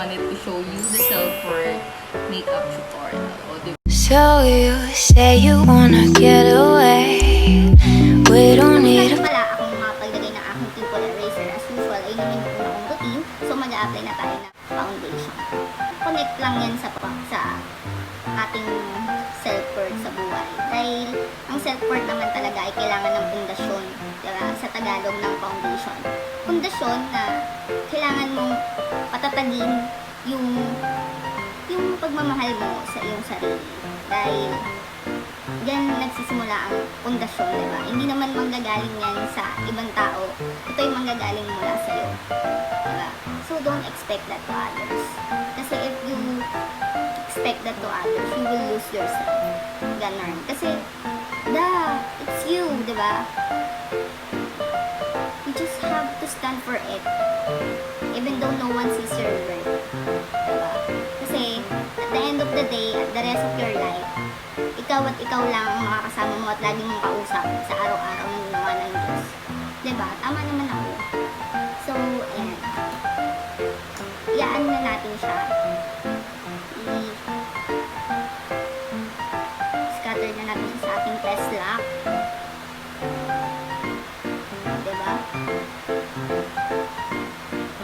wanted to show you the self-worth makeup tutorial. O, diba? So you say you wanna get away. We don't need a... Wala akong makapaglagay ng aking pimple eraser. As usual, ayun naman yung una kong routine. So, mag-a-apply na tayo ng foundation. Connect lang yan sa ating self-worth sa buhay. Dahil ang self-worth naman talaga ay kailangan ng pundasyon. Diba? Sa Tagalog ng foundation. Pundasyon na kailangan mong patatagin yung pagmamahal mo sa iyong sarili. Dahil diyan nagsisimula ang pundasyon, diba? Hindi naman manggagaling yan sa ibang tao. Ito ay manggagaling mula sa iyo. Diba? So, don't expect that to others. Kasi if you expect that to others, you will lose yourself. Ganon. Kasi, it's you, diba? You just have to stand for it. Even though no one sees your worth. Diba? Kasi, at the end of the day, at the rest of your life, ikaw at ikaw lang ang makakasama mo at lagi mong kausap sa araw-araw ng ginawa ng Diyos. Diba? Tama naman ako. So, ayan. Iyaan na natin siya. I-scatter na natin siya sa ating press lock. Diba?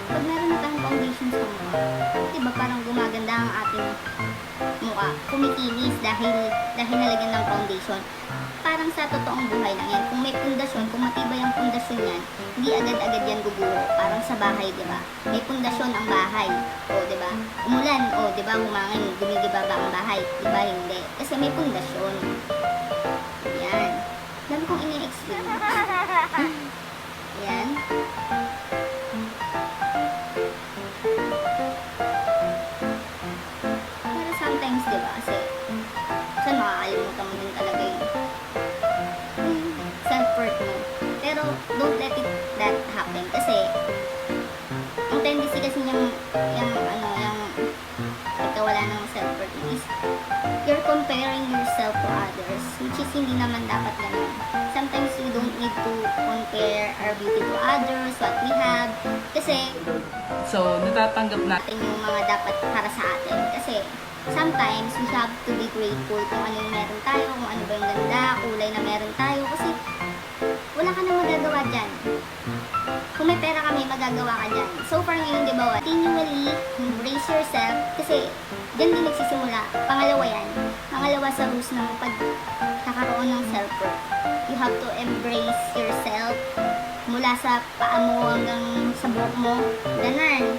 Pag meron na tayong foundation sa mukha, diba parang gumaganda ang ating mukha, kumikinis dahil nalagyan ng foundation. Parang sa totoong buhay lang yan. Kung may pundasyon, kung matibay ang pundasyon yan, hindi agad-agad yan guguho. Parang sa bahay, diba? May pundasyon ang bahay. O, diba? Umulan, o, diba? Humangin, gumigiba ba ang bahay? Diba? Hindi. Kasi may pundasyon. Yan. Dami kong ini-explain. Yan. Pero sometimes, diba? Kasi, saan makakalimutan mo din talaga yung self-worth mo. Pero, don't let that happen. Kasi, ang tendency kasi yung pagkawala ng self-worth is, you're comparing yourself to others, which is hindi naman dapat ganun. Sometimes, you don't need to compare our beauty to others, what we have. Kasi, So, natatanggap natin. yung mga dapat para sa atin. Kasi, sometimes, we have to be grateful kung ano yung meron tayo, kung ano ba yung ganda, kulay na meron tayo. Kasi, wala ka na magagawa dyan. Kung may pera ka, may magagawa ka dyan. So far ngayon, di ba, continually embrace yourself. Kasi, dyan din nagsisimula. Pangalawa yan. Pangalawa sa rules ng pagkakaroon ng self-worth. You have to embrace yourself. Mula sa paa mo hanggang sa buhok mo. Ganun.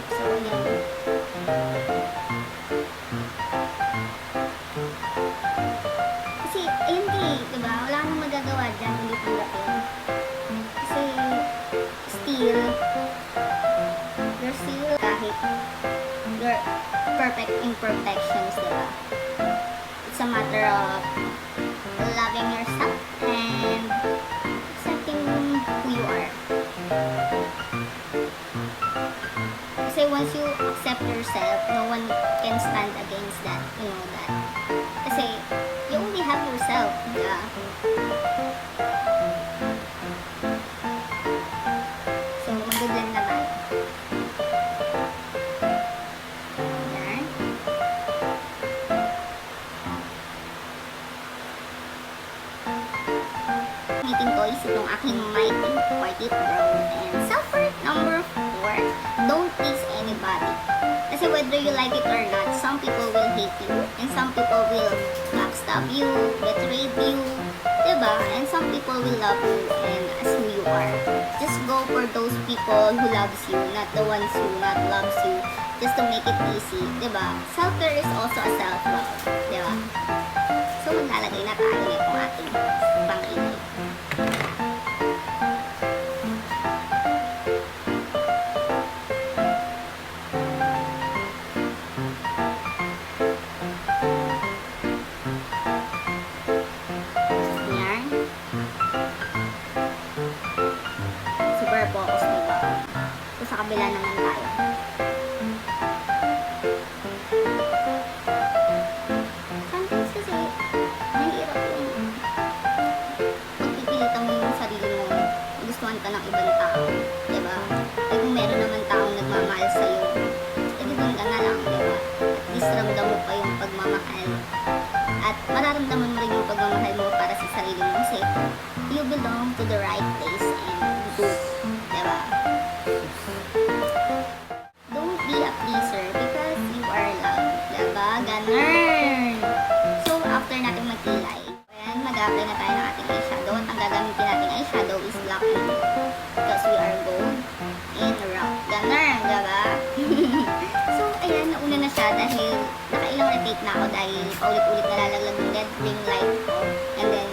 So, yan. Kasi, ayun diba? Wala kang magagawa dyan. Hindi tanggapin. Kasi, you're still kahit your perfect imperfections, diba? It's a matter of loving yourself and accepting who you are. Kasi once you accept yourself, no one can stand against that. You know that. Kasi you only have yourself. Yeah. So, mag-blend na tayo. Yan. Gamitin ko is itong aking Mighty Party Brown. And self-worth number 4, don't please anybody. Kasi whether you like it or not, some people will hate you. And some people will backstab you, betray you. Diba? And some people will love you and as who you are. Just go for those people who loves you, not the ones who not loves you. Just to make it easy. Diba? Self-care is also a self-love. Diba? So, maglalagay na tayo nitong ating pang-init. Yan. Super focus, diba? So, sa kabila naman tayo. Sometimes kasi, mahirap yung pagpipilitan mo yung sarili mo, gustuhan ka ng ibang tao, diba? Eh kung meron naman taong nagmamahal ramdam mo pa yung pagmamahal. At mararamdaman mo rin yung pagmamahal mo para sa sarili mo kasi you belong to the right place and good. Diba? Don't be a pleaser because you are loved. Diba? Ganun! So, after natin magkilay, ayan, mag-apply na tayo ng ating eyeshadow. At ang gagamitin nating eyeshadow is black and gold. Because we are gold in rock. Ganun! Diba? So, ayan, nauna na siya dahil nakailang retake na ako dahil paulit-ulit nalalaglag yung red ring light ko. And then,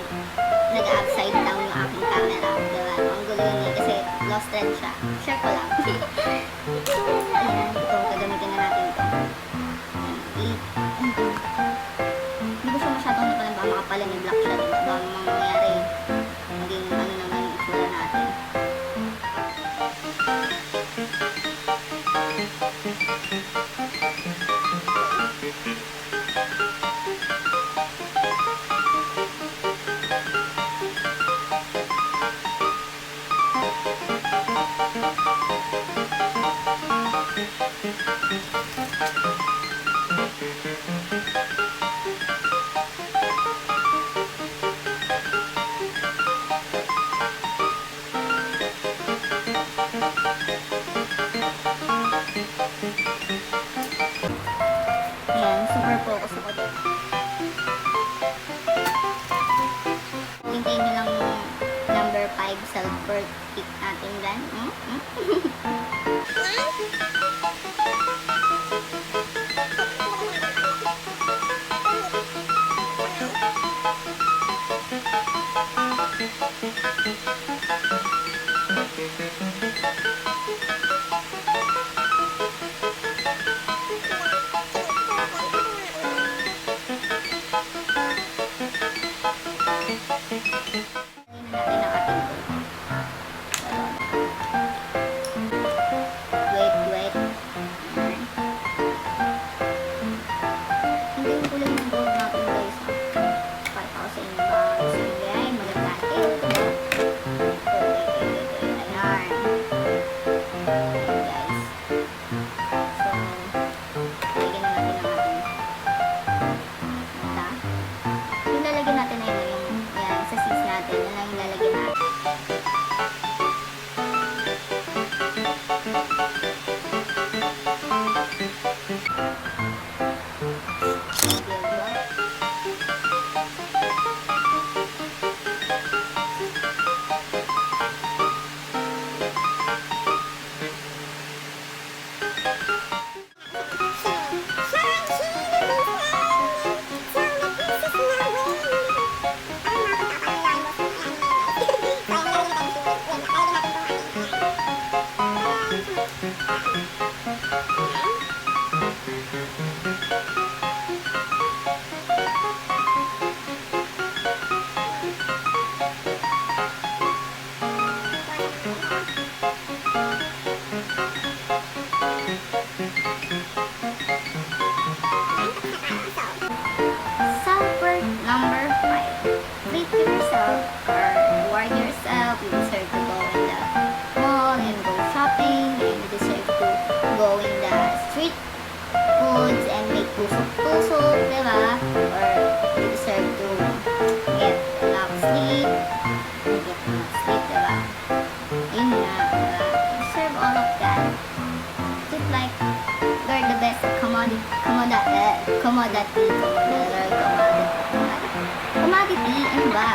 nag-upside down yung aking camera. Diba? Ang gulo yun eh, kasi lost thread siya. Share ko lang. So, ayan, ito, gagamitin na natin ito. Hindi ko siya masyadong napalan, baka makapalan yung black siya. Diba? Baka mangyari, maging ano naman yung itsura natin. Ayan, super focus ako dito. Hintayin nyo lang yung number 5 self-worth pick natin dyan. Natin ang ating gold. Wait. Ayan. Hindi yung kulay ng gold natin guys. Para ako sa inyo ba? Gusto nyo yan? Maganda. Ayan. Ayan guys. So, lagyan na natin ang ating mata. Yung lalagyan natin na yun, yan, sa sis natin, yun lang yung lalagyan natin. Self-worth number 5. Treat yourself or reward yourself. You deserve to go in the mall and go shopping, and you deserve to go in the street foods and make tusok-tusok, diba? Or you deserve to get enough sleep. Diba? Yun nga, diba? You deserve all of that. Just like you're the best commodity, ano ba?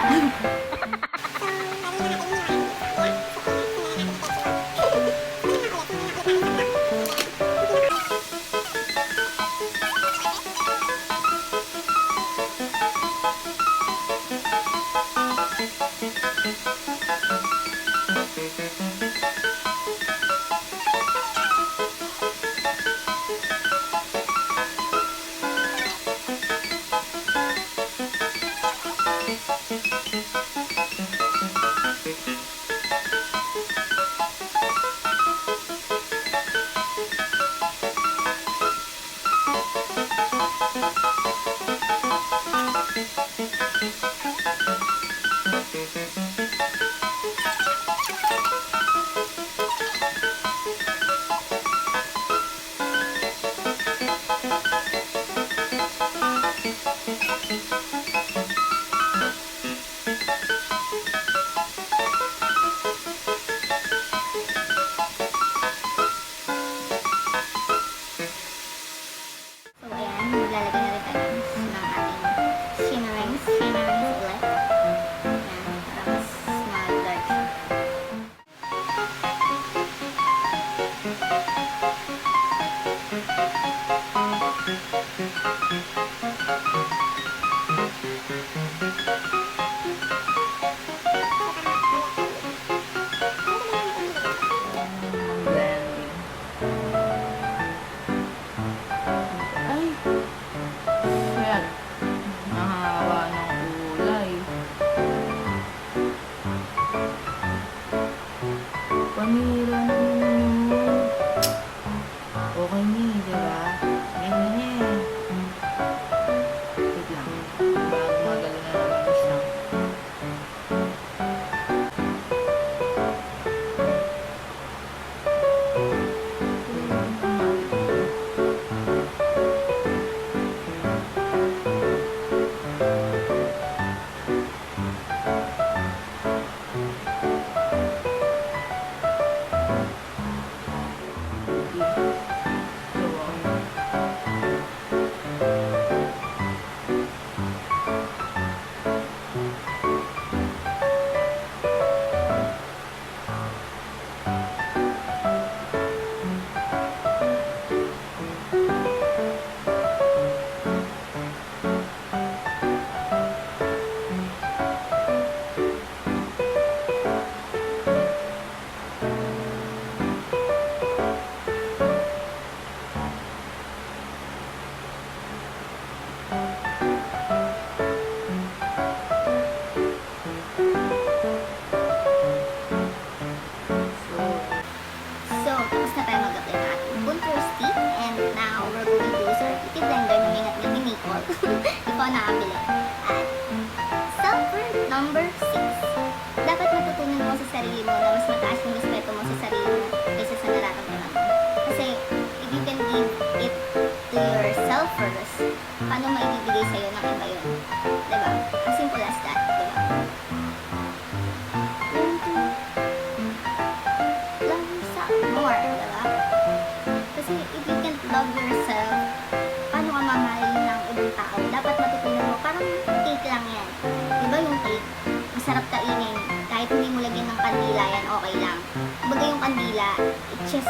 Blending. Ay! Shit! Nahawa ng kulay. Panira mo. Okay ni, diba? Ganyan. Wait lang. Bago magaling na naman siya. So, tapos na tayo mag-apply ng ating contour stick. And now, we're going to use our beauty blender na mingat-ngat ni Nicole. Ikaw nakabili. At sulfur number 6. Dapat matutunan mo sa sarili mo na mas mataas yung respeto mo sa sarili mo kaysa sa nararamdaman mo. Kasi, if you can give it to yourself first, paano maibibigay sa'yo ng iba yun? Diba? As simple as that. Diba? Learn to love yourself more, diba? Kasi if you can't love yourself, paano ka mamahalin ng ibang tao? Dapat matutunan mo, parang cake lang yan. Diba yung cake? Masarap kainin. Kahit hindi mo lagyan ng kandila yan, okay lang. Kumbaga yung kandila, it's just,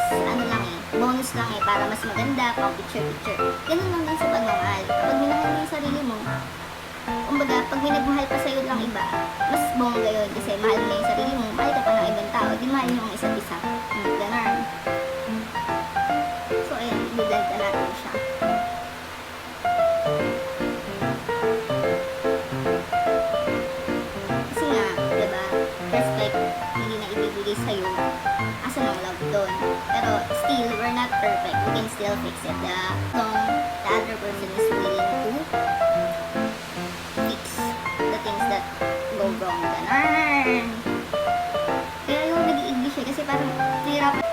bonus lang para mas maganda, pang picture-picture. Ganun lang din sa pagmamahal. Kapag minahal mo yung sarili mo, kumbaga, pag may nagmahal pa sa'yo lang iba, mas bongga yun. Kasi mahal mo na yung sarili mo, mahal ka pa ng ibang tao, di mahal nyo ang isa't isa. Ganun. So, ayan, i-blend na natin siya. Kasi nga, diba, respect, hindi na ibibigay sa'yo. Asa ng love doon. Pero, still, we're not perfect. We can still fix it. Long, the other person is willing to fix the things that go wrong. Ganun. Kaya yung nag-i-English kasi parang nahirapan.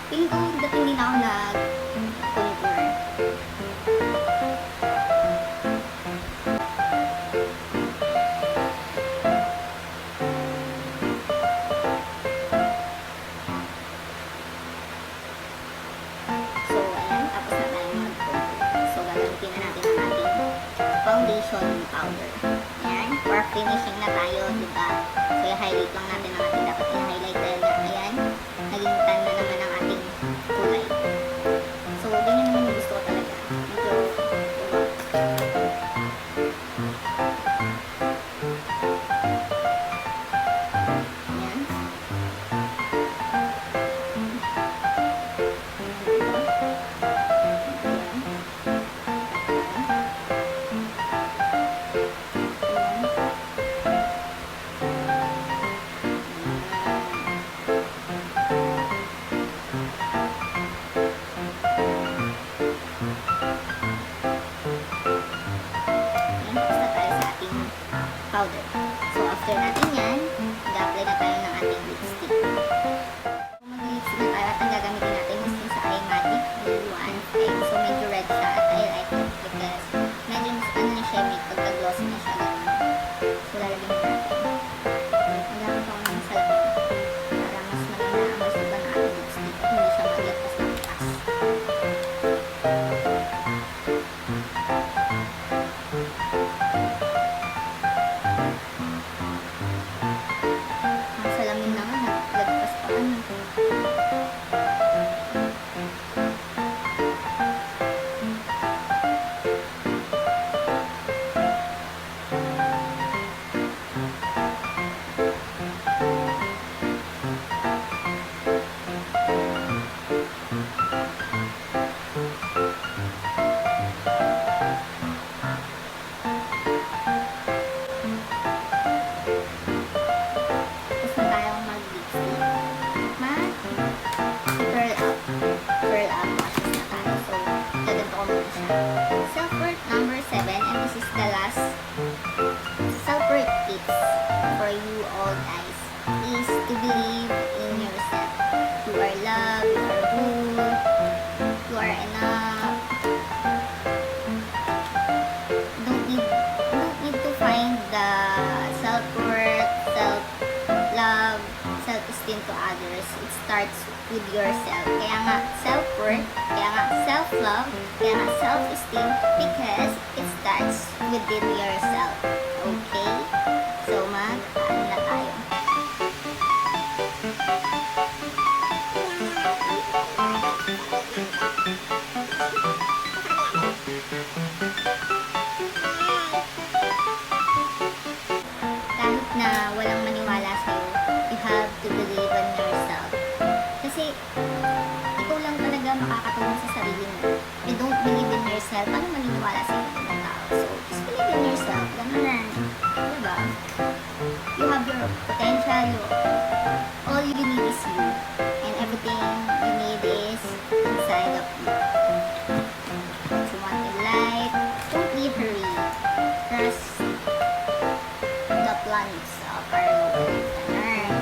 Feeling ko dating din ako nag-contour. So, ayan. Tapos na tayo mag-contour. So, gagamitin na natin ang ating foundation powder. Ayan. For finishing na tayo, diba? So, i-highlight lang natin ang ating dapat i-highlight dahil ayan, naging tan na naman ang ating kulay. So, ganyan naman yung gusto ko talaga. Medyo, ayan. with yourself. Kaya nga self-worth, kaya nga self-love, kaya nga self-esteem, because it starts within yourself. Okay? So, ano na tayo. Kahit na walang maniwala sa'yo, you have to believe in yourself. Kasi, ikaw lang talaga makakatulong sa sarili mo. You don't believe in yourself, paano maniniwala sa'yo ng ibang tao? So, just believe in yourself. Ganun na. Diba? You have your potential. All you need is you. And everything you need is inside of you. What you want in life, don't be hurry. Trust the plans of our Lord. Ganun.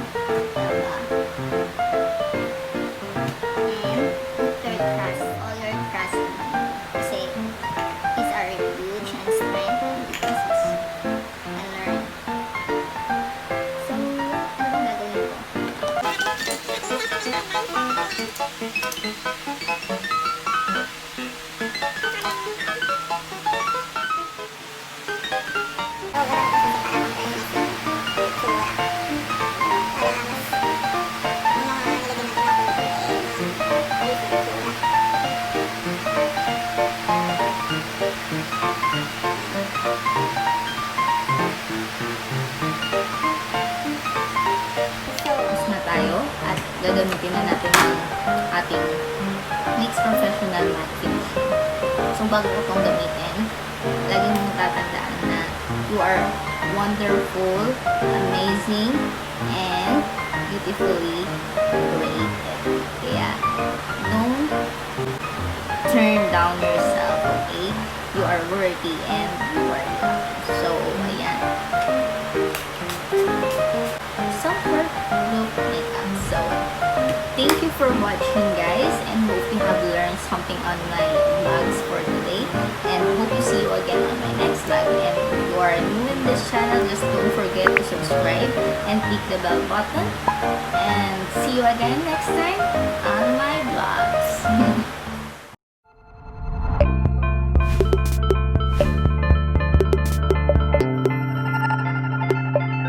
Diba? And put your trust, all your trust in Him. Kasi He's our refuge and strength and weaknesses. And learn. So, ano bang gagawin ko? Tapos na tayo at gagamitin na natin ang ating NYX Professional Matte Finishing. So, bago ko itong gamitin, lagi mong tatandaan na you are wonderful, amazing, and beautifully created. Kaya, don't turn down yourself, okay? You are worthy and you are loved. So, ayan. Self-worth look makeup. So, thank you for watching, guys, and hope you have learned something on my vlogs for today. And hope to see you again on my next vlog. And if you are new in this channel, just don't forget to subscribe and click the bell button. And see you again next time on my vlogs.